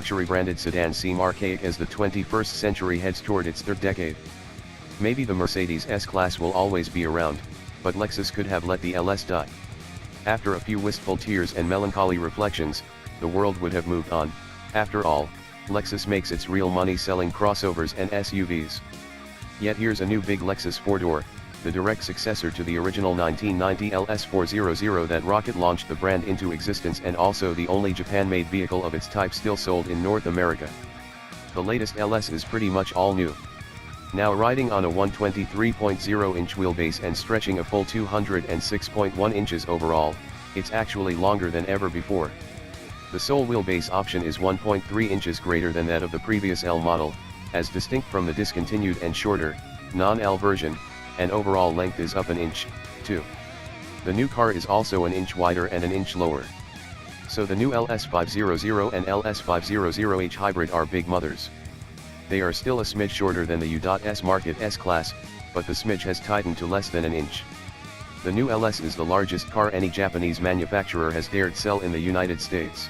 luxury branded sedans seem archaic as the 21st century heads toward its third decade. Maybe the Mercedes S-Class will always be around, but Lexus could have let the LS die. After a few wistful tears and melancholy reflections, the world would have moved on. After all, Lexus makes its real money selling crossovers and SUVs. Yet here's a new big Lexus 4-door, the direct successor to the original 1990 LS400 that rocket launched the brand into existence, and also the only Japan-made vehicle of its type still sold in North America. The latest LS is pretty much all new. Now riding on a 123.0-inch wheelbase and stretching a full 206.1 inches overall, it's actually longer than ever before. The sole wheelbase option is 1.3 inches greater than that of the previous L model, as distinct from the discontinued and shorter, non-L version, and overall length is up an inch, too. The new car is also an inch wider and an inch lower. So the new LS500 and LS500h hybrid are big mothers. They are still a smidge shorter than the U.S. market S-Class, but the smidge has tightened to less than an inch. The new LS is the largest car any Japanese manufacturer has dared sell in the United States.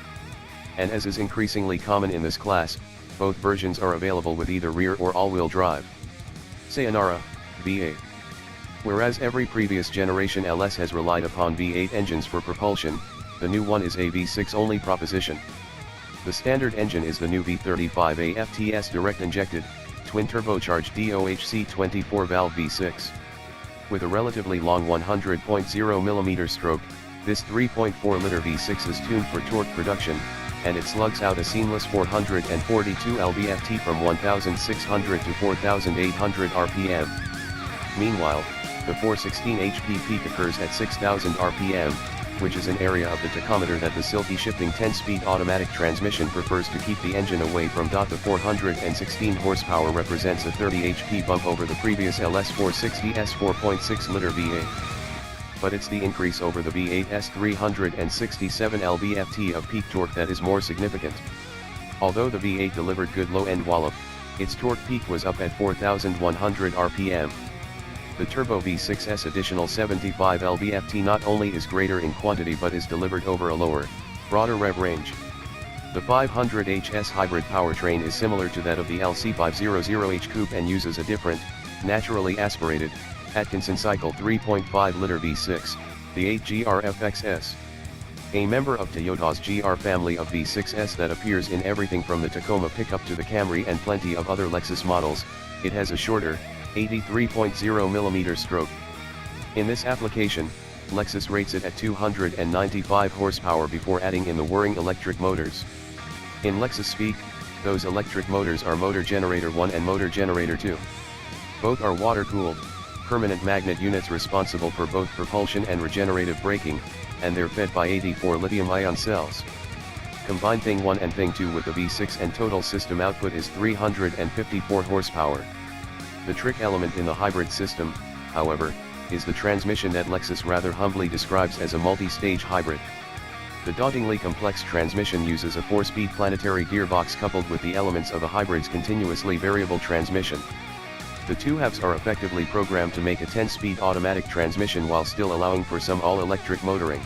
And as is increasingly common in this class, both versions are available with either rear or all-wheel drive. Sayonara, V8. Whereas every previous generation LS has relied upon V8 engines for propulsion, the new one is a V6 only proposition. The standard engine is the new V35 AFTS direct-injected, twin-turbocharged DOHC 24-valve V6. With a relatively long 100.0mm stroke, this 3.4-liter V6 is tuned for torque production, and it slugs out a seamless 442 lb-ft from 1,600 to 4,800 rpm. Meanwhile, the 416 HP peak occurs at 6,000 rpm, which is an area of the tachometer that the silky shifting 10-speed automatic transmission prefers to keep the engine away from. The 416 horsepower represents a 30 HP bump over the previous LS460's 4.6-liter V8. But it's the increase over the V8's 367 lb-ft of peak torque that is more significant. Although the V8 delivered good low-end wallop, its torque peak was up at 4,100 rpm. The Turbo V6's additional 75 lb-ft not only is greater in quantity but is delivered over a lower, broader rev range. The 500h's hybrid powertrain is similar to that of the LC500h coupe and uses a different, naturally aspirated, Atkinson cycle 3.5-liter V6, the 8GR-FXS. A member of Toyota's GR family of V6s that appears in everything from the Tacoma pickup to the Camry and plenty of other Lexus models, it has a shorter, 83.0mm stroke. In this application, Lexus rates it at 295 horsepower before adding in the whirring electric motors. In Lexus speak, those electric motors are motor generator 1 and motor generator 2. Both are water-cooled, permanent magnet units responsible for both propulsion and regenerative braking, and they're fed by 84 lithium-ion cells. Combine thing 1 and thing 2 with the V6 and total system output is 354 horsepower. The trick element in the hybrid system, however, is the transmission that Lexus rather humbly describes as a multi-stage hybrid. The dauntingly complex transmission uses a 4-speed planetary gearbox coupled with the elements of a hybrid's continuously variable transmission. The two halves are effectively programmed to make a 10-speed automatic transmission while still allowing for some all-electric motoring.